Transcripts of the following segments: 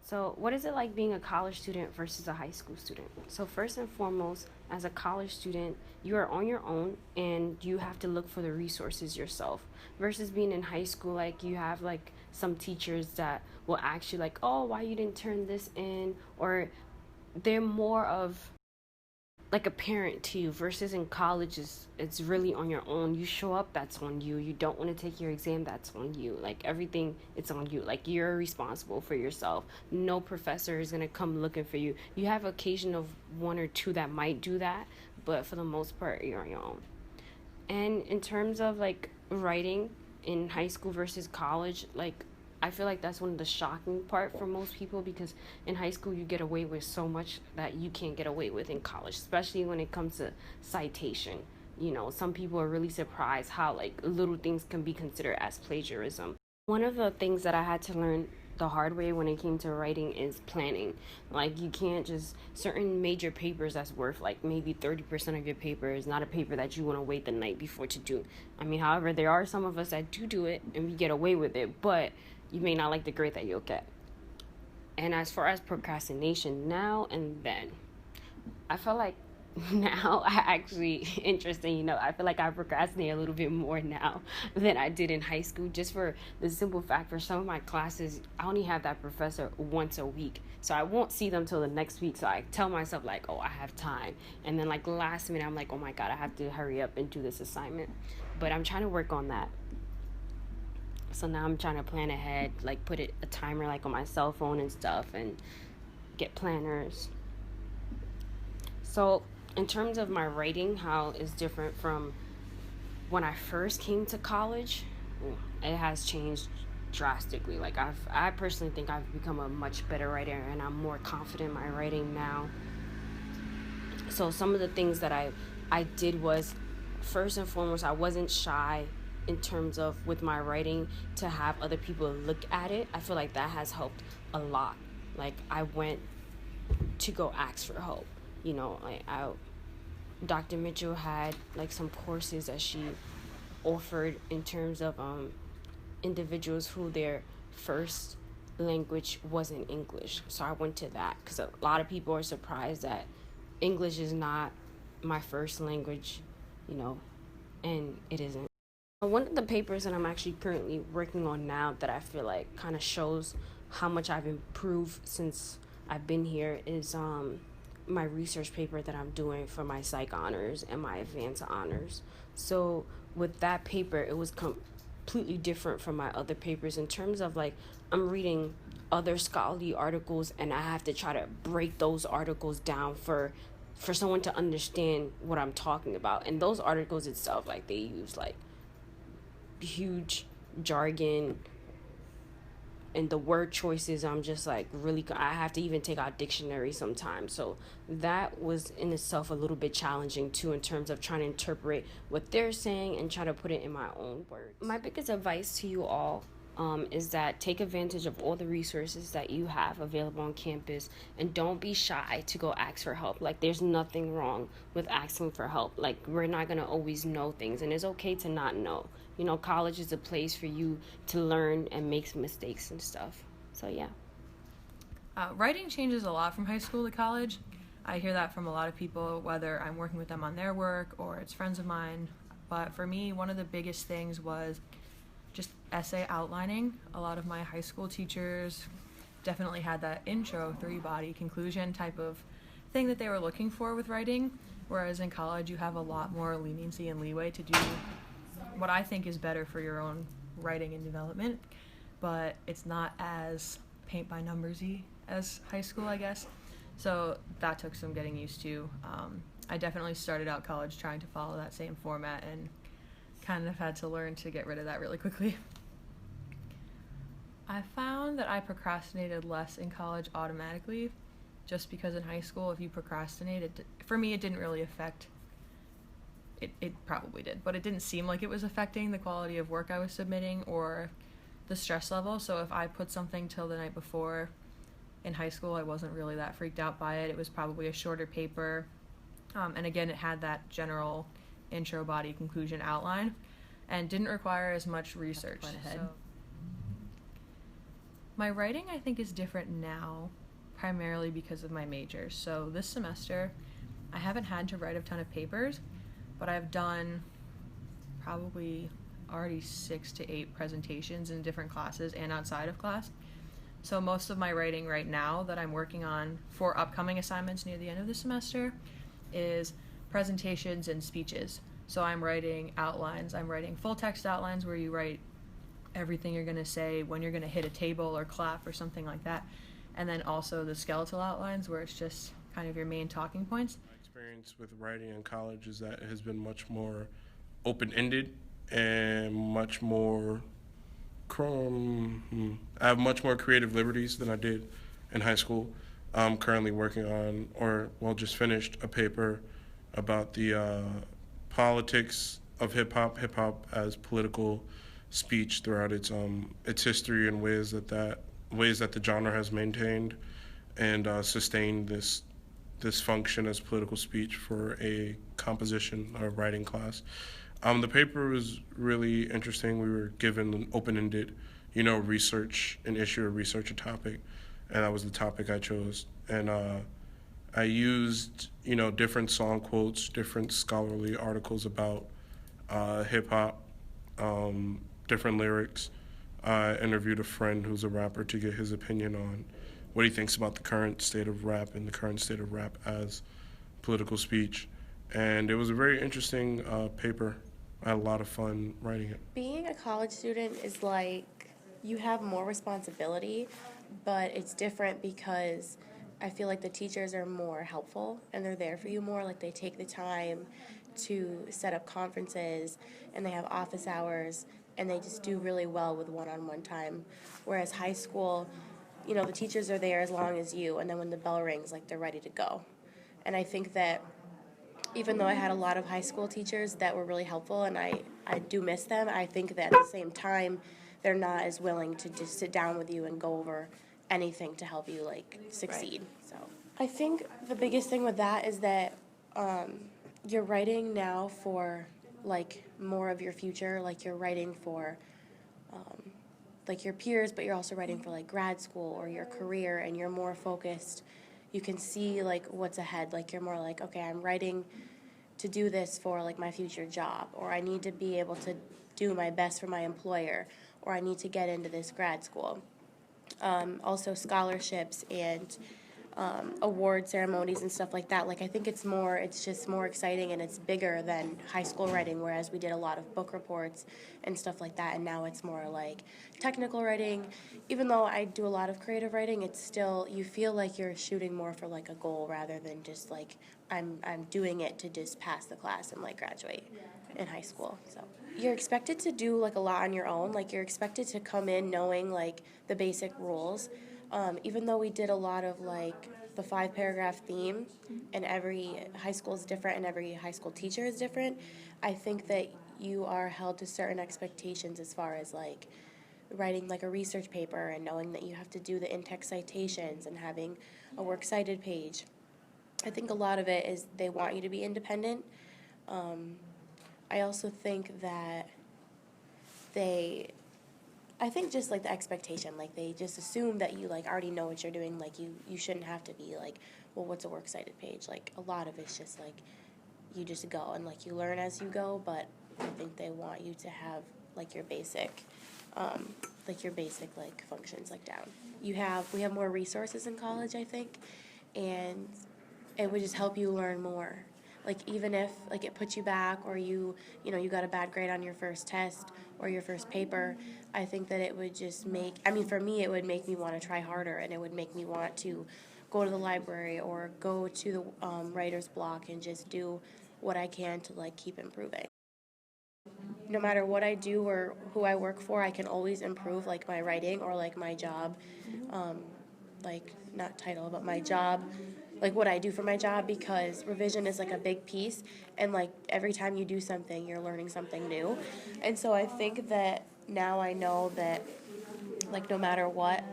So, what is it like being a college student versus a high school student? So, first and foremost, as a college student, you are on your own and you have to look for the resources yourself. Versus being in high school, like you have like some teachers that will ask you like, "Oh, why you didn't turn this in?" Or they're more of like a parent to you versus in college is it's really on your own. You show up, that's on you. You don't want to take your exam, that's on you. Like everything, it's on you. Like you're responsible for yourself. No professor is going to come looking for you. You have occasion of one or two that might do that, but for the most part you're on your own. And in terms of like writing in high school versus college, like I feel like that's one of the shocking part for most people because in high school you get away with so much that you can't get away with in college, especially when it comes to citation. You know, some people are really surprised how like little things can be considered as plagiarism. One of the things that I had to learn the hard way when it came to writing is planning. Like you can't just certain major papers that's worth like maybe 30% of your paper is not a paper that you want to wait the night before to do. I mean, however, there are some of us that do it and we get away with it, but you may not like the grade that you'll get. And as far as procrastination, now and then, I feel like now I actually interesting, I feel like I procrastinate a little bit more now than I did in high school, just for the simple fact for some of my classes I only have that professor once a week, so I won't see them till the next week. So I tell myself like, oh, I have time, and then like last minute I'm like, oh my god, I have to hurry up and do this assignment. But I'm trying to work on that. So now I'm trying to plan ahead, like put a timer like on my cell phone and stuff, and get planners. So in terms of my writing, how it's different from when I first came to college, it has changed drastically. Like I personally think I've become a much better writer and I'm more confident in my writing now. So some of the things that I did was, first and foremost, I wasn't shy in terms of with my writing to have other people look at it. I feel like that has helped a lot. Like I went to go ask for help. Like Dr. Mitchell had like some courses that she offered in terms of individuals who their first language wasn't English. So I went to that because a lot of people are surprised that English is not my first language, you know, and it isn't. One of the papers that I'm actually currently working on now that I feel like kind of shows how much I've improved since I've been here is my research paper that I'm doing for my psych honors and my advanced honors. So with that paper, it was completely different from my other papers in terms of like I'm reading other scholarly articles and I have to try to break those articles down for someone to understand what I'm talking about. And those articles itself, like they use like huge jargon and the word choices. I'm just like really, I have to even take out dictionary sometimes. So that was in itself a little bit challenging too in terms of trying to interpret what they're saying and try to put it in my own words. My biggest advice to you all is that take advantage of all the resources that you have available on campus and don't be shy to go ask for help. Like there's nothing wrong with asking for help. Like we're not going to always know things and it's okay to not know. College is a place for you to learn and make mistakes and stuff. So yeah. Writing changes a lot from high school to college. I hear that from a lot of people, whether I'm working with them on their work or it's friends of mine. But for me, one of the biggest things was just essay outlining. A lot of my high school teachers definitely had that intro, three-body, conclusion type of thing that they were looking for with writing, whereas in college you have a lot more leniency and leeway to do what I think is better for your own writing and development, but it's not as paint by numbersy as high school, I guess. So that took some getting used to. I definitely started out college trying to follow that same format and kind of had to learn to get rid of that really quickly. I found that I procrastinated less in college automatically, just because in high school, if you procrastinated, for me, it didn't really affect. It probably did, but it didn't seem like it was affecting the quality of work I was submitting or the stress level. So if I put something till the night before in high school, I wasn't really that freaked out by it. It was probably a shorter paper. And again, it had that general intro, body, conclusion, outline, and didn't require as much research. So My writing, I think, is different now, primarily because of my major. So this semester, I haven't had to write a ton of papers, but I've done probably already 6 to 8 presentations in different classes and outside of class. So most of my writing right now that I'm working on for upcoming assignments near the end of the semester is presentations and speeches. So I'm writing outlines. I'm writing full text outlines where you write everything you're going to say when you're going to hit a table or clap or something like that. And then also the skeletal outlines where it's just kind of your main talking points. My experience with writing in college is that it has been much more open-ended and much more I have much more creative liberties than I did in high school. I'm currently working on, just finished a paper about the politics of hip hop as political speech throughout its history and ways that the genre has maintained and sustained this function as political speech for a composition or writing class. The paper was really interesting. We were given an open-ended, research an issue or research a topic, and that was the topic I chose. And I used, different song quotes, different scholarly articles about hip-hop, different lyrics. I interviewed a friend who's a rapper to get his opinion on what he thinks about the current state of rap and the current state of rap as political speech. And it was a very interesting paper. I had a lot of fun writing it. Being a college student is like you have more responsibility, but it's different because I feel like the teachers are more helpful and they're there for you more. Like they take the time to set up conferences and they have office hours and they just do really well with one-on-one time. Whereas high school, the teachers are there as long as you, and then when the bell rings, like they're ready to go. And I think that even though I had a lot of high school teachers that were really helpful and I do miss them, I think that at the same time, they're not as willing to just sit down with you and go over anything to help you succeed. Right. So I think the biggest thing with that is that you're writing now for more of your future. Like you're writing for your peers, but you're also writing for grad school or your career, and you're more focused. You can see what's ahead. You're more okay, I'm writing to do this for my future job, or I need to be able to do my best for my employer, or I need to get into this grad school. Also scholarships and award ceremonies and stuff like that. I think it's just more exciting and it's bigger than high school writing, whereas we did a lot of book reports and stuff like that, and now it's more technical writing. Even though I do a lot of creative writing, it's still, you feel like you're shooting more for a goal rather than just I'm doing it to just pass the class and graduate in high school. So you're expected to do a lot on your own. You're expected to come in knowing the basic rules. Even though we did a lot of the 5-paragraph theme, and every high school is different and every high school teacher is different, I think that you are held to certain expectations as far as writing a research paper and knowing that you have to do the in-text citations and having a works cited page. I think a lot of it is they want you to be independent. I also think that I think just the expectation, they just assume that you already know what you're doing. You shouldn't have to be well, what's a works cited page? A lot of it's just you just go and you learn as you go. But I think they want you to have your basic, functions down. We have more resources in college, I think, and it would just help you learn more. Even if it puts you back, or you got a bad grade on your first test or your first paper, I think that it would just for me, it would make me want to try harder, and it would make me want to go to the library or go to the writer's block and just do what I can to keep improving. No matter what I do or who I work for, I can always improve my writing or my job, not title, but my job, what I do for my job, because revision is a big piece, and every time you do something, you're learning something new. And so I think that now I know that no matter what,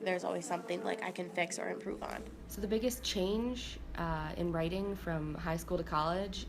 there's always something I can fix or improve on. So the biggest change in writing from high school to college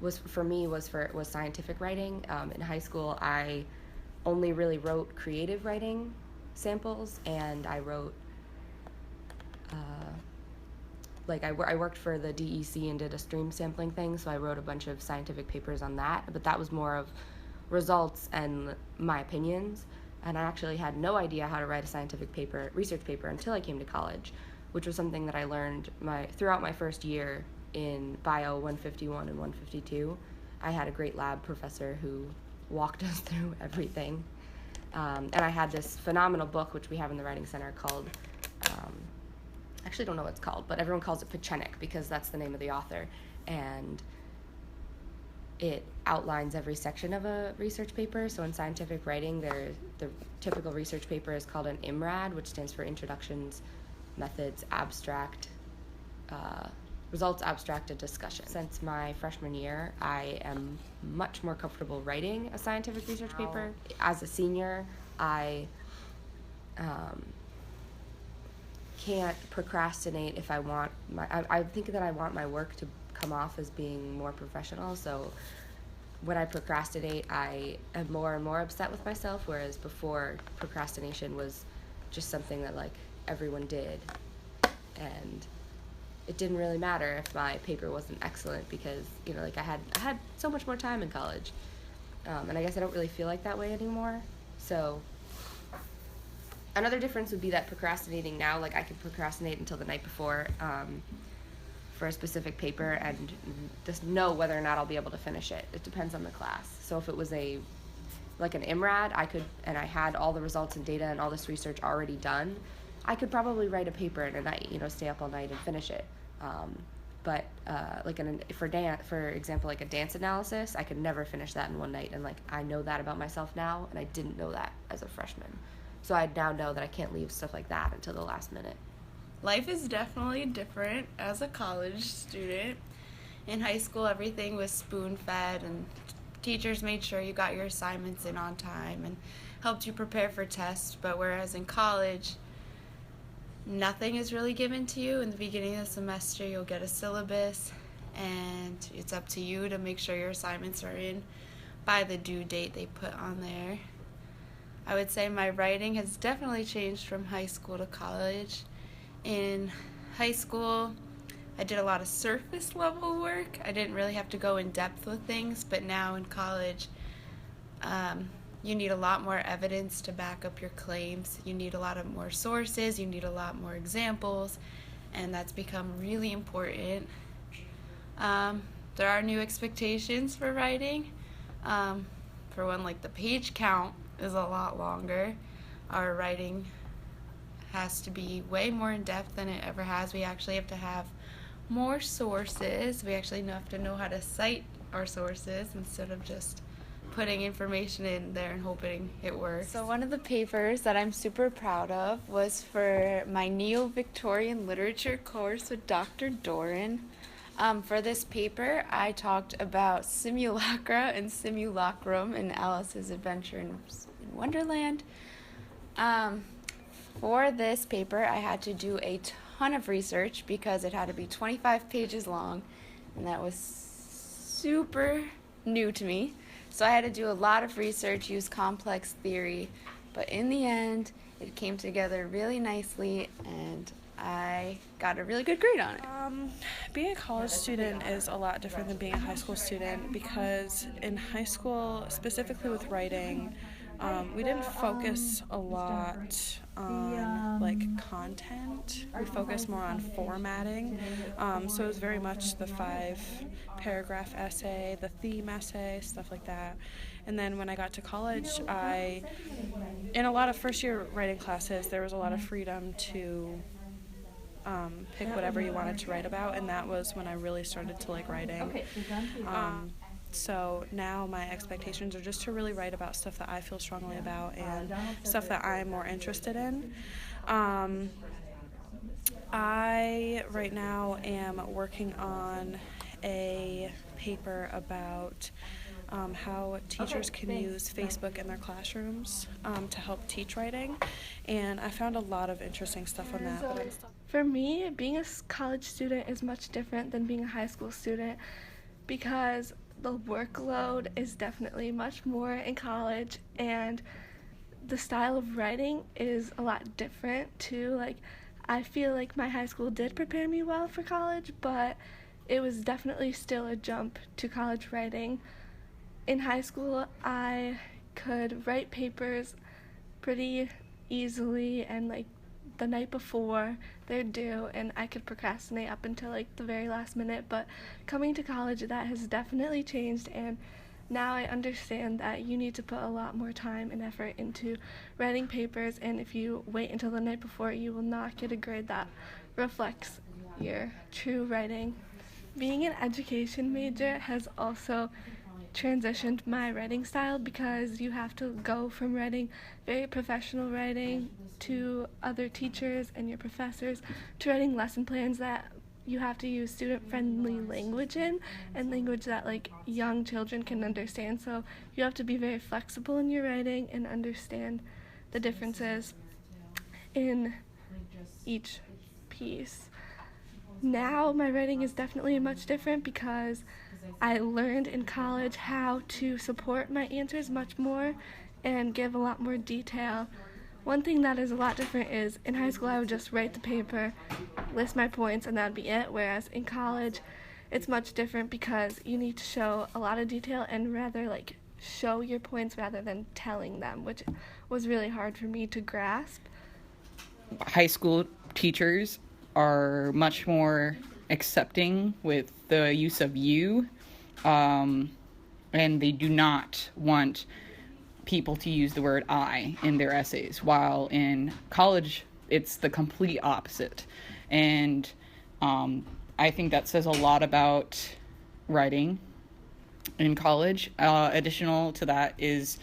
was scientific writing. In high school, I only really wrote creative writing, samples, and I wrote I worked for the DEC and did a stream sampling thing, so I wrote a bunch of scientific papers on that, but that was more of results and my opinions, and I actually had no idea how to write a research paper until I came to college, which was something that I learned throughout my first year in Bio 151 and 152. I had a great lab professor who walked us through everything, and I had this phenomenal book, which we have in the Writing Center, called I actually don't know what it's called, but everyone calls it Pechenic because that's the name of the author, and it outlines every section of a research paper. So in scientific writing, the typical research paper is called an IMRAD, which stands for Introductions, Methods, Abstract, Results, Abstract, and Discussion. Since my freshman year, I am much more comfortable writing a scientific research paper. As a senior, I can't procrastinate if I want I think that I want my work to come off as being more professional, so when I procrastinate, I am more and more upset with myself, whereas before, procrastination was just something that like everyone did, and it didn't really matter if my paper wasn't excellent because, you know, like I had so much more time in college, and I guess I don't really feel like that way anymore. So another difference would be that procrastinating now, like I could procrastinate until the night before for a specific paper and just know whether or not I'll be able to finish it. It depends on the class. So if it was like an IMRAD, and I had all the results and data and all this research already done, I could probably write a paper in a night, you know, stay up all night and finish it. But for example, like a dance analysis, I could never finish that in one night, and like I know that about myself now, and I didn't know that as a freshman. So I now know that I can't leave stuff like that until the last minute. Life is definitely different as a college student. In high school, everything was spoon-fed, and teachers made sure you got your assignments in on time and helped you prepare for tests. But whereas in college, nothing is really given to you. In the beginning of the semester, you'll get a syllabus, and it's up to you to make sure your assignments are in by the due date they put on there. I would say my writing has definitely changed from high school to college. In high school, I did a lot of surface level work. I didn't really have to go in depth with things, but now in college, you need a lot more evidence to back up your claims. You need a lot of more sources, you need a lot more examples, and that's become really important. There are new expectations for writing. For one, like the page count is a lot longer. Our writing has to be way more in depth than it ever has. We actually have to have more sources. We actually have to know how to cite our sources instead of just putting information in there and hoping it works. So one of the papers that I'm super proud of was for my Neo-Victorian Literature course with Dr. Doran. For this paper, I talked about simulacra and simulacrum in Alice's Adventure in Wonderland. For this paper, I had to do a ton of research because it had to be 25 pages long, and that was super new to me. So I had to do a lot of research, use complex theory, but in the end, it came together really nicely, and I got a really good grade on it. Being a college student is a lot different than being a high school student because in high school, specifically with writing, we didn't focus a lot on like content. We focused more on formatting. So it was very much the 5-paragraph essay, the theme essay, stuff like that. And then when I got to college, in a lot of first-year writing classes, there was a lot of freedom to pick whatever you wanted to write about, and that was when I really started to like writing. So now my expectations are just to really write about stuff that I feel strongly about and stuff that I'm more interested in. I right now am working on a paper about how teachers can use Facebook in their classrooms to help teach writing, and I found a lot of interesting stuff on that. For me, being a college student is much different than being a high school student because the workload is definitely much more in college, and the style of writing is a lot different too. Like, I feel like my high school did prepare me well for college, but it was definitely still a jump to college writing. In high school, I could write papers pretty easily and like the night before they're due, and I could procrastinate up until like the very last minute. But coming to college, that has definitely changed, and now I understand that you need to put a lot more time and effort into writing papers, and if you wait until the night before, you will not get a grade that reflects your true writing. Being an education major has also transitioned my writing style because you have to go from writing very professional writing to other teachers and your professors to writing lesson plans that you have to use student-friendly language in, and language that like young children can understand. So you have to be very flexible in your writing and understand the differences in each piece. Now my writing is definitely much different because I learned in college how to support my answers much more and give a lot more detail. One thing that is a lot different is in high school I would just write the paper, list my points, and that'd be it, whereas in college it's much different because you need to show a lot of detail and rather like show your points rather than telling them, which was really hard for me to grasp. High school teachers are much more accepting with the use of you, and they do not want people to use the word I in their essays, while in college it's the complete opposite. And I think that says a lot about writing in college. Additional to that is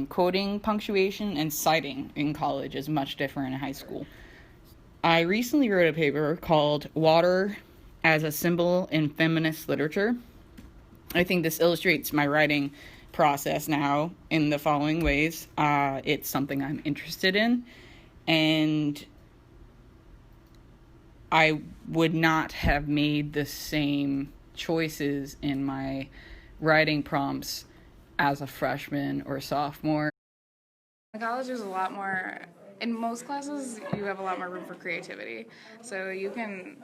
quoting, punctuation, and citing in college is much different in high school. I recently wrote a paper called Water as a Symbol in Feminist Literature. I think this illustrates my writing process now in the following ways. It's something I'm interested in, and I would not have made the same choices in my writing prompts as a freshman or sophomore. In college, there's a lot more, in most classes, you have a lot more room for creativity. So you can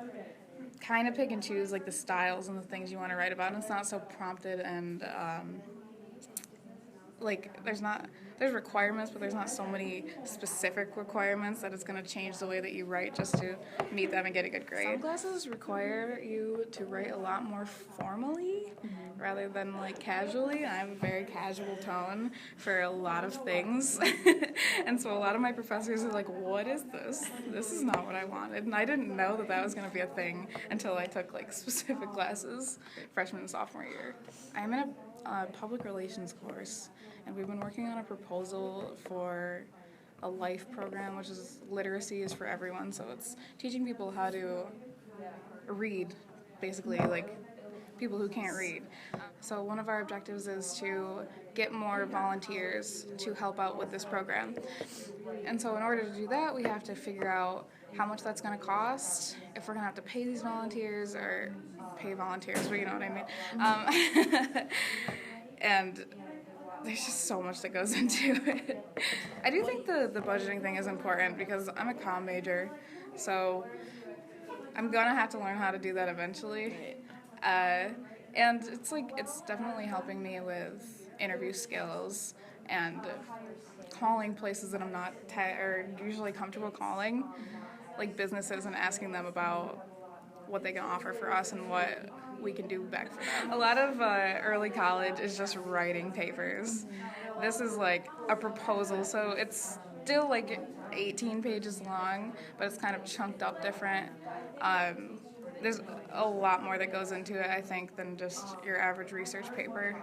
kind of pick and choose like the styles and the things you want to write about, and it's not so prompted and like there's requirements, but there's not so many specific requirements that it's going to change the way that you write just to meet them and get a good grade. Some classes require you to write a lot more formally rather than like casually. I have a very casual tone for a lot of things. And so a lot of my professors are like, what is this? This is not what I wanted. And I didn't know that that was going to be a thing until I took like specific classes freshman and sophomore year. I'm in a public relations course, and we've been working on a proposal for a LIFE program, which is literacy is for everyone. So it's teaching people how to read, basically, like people who can't read. So one of our objectives is to get more volunteers to help out with this program. And so in order to do that, we have to figure out how much that's going to cost, if we're going to have to pay these volunteers or pay volunteers, but you know what I mean. And there's just so much that goes into it. I do think the budgeting thing is important because I'm a comm major, so I'm going to have to learn how to do that eventually. And it's definitely helping me with interview skills and calling places that I'm not usually comfortable calling, like businesses, and asking them about what they can offer for us and what we can do back for them. A lot of early college is just writing papers. This is like a proposal, so it's still like 18 pages long, but it's kind of chunked up different. There's a lot more that goes into it, I think, than just your average research paper.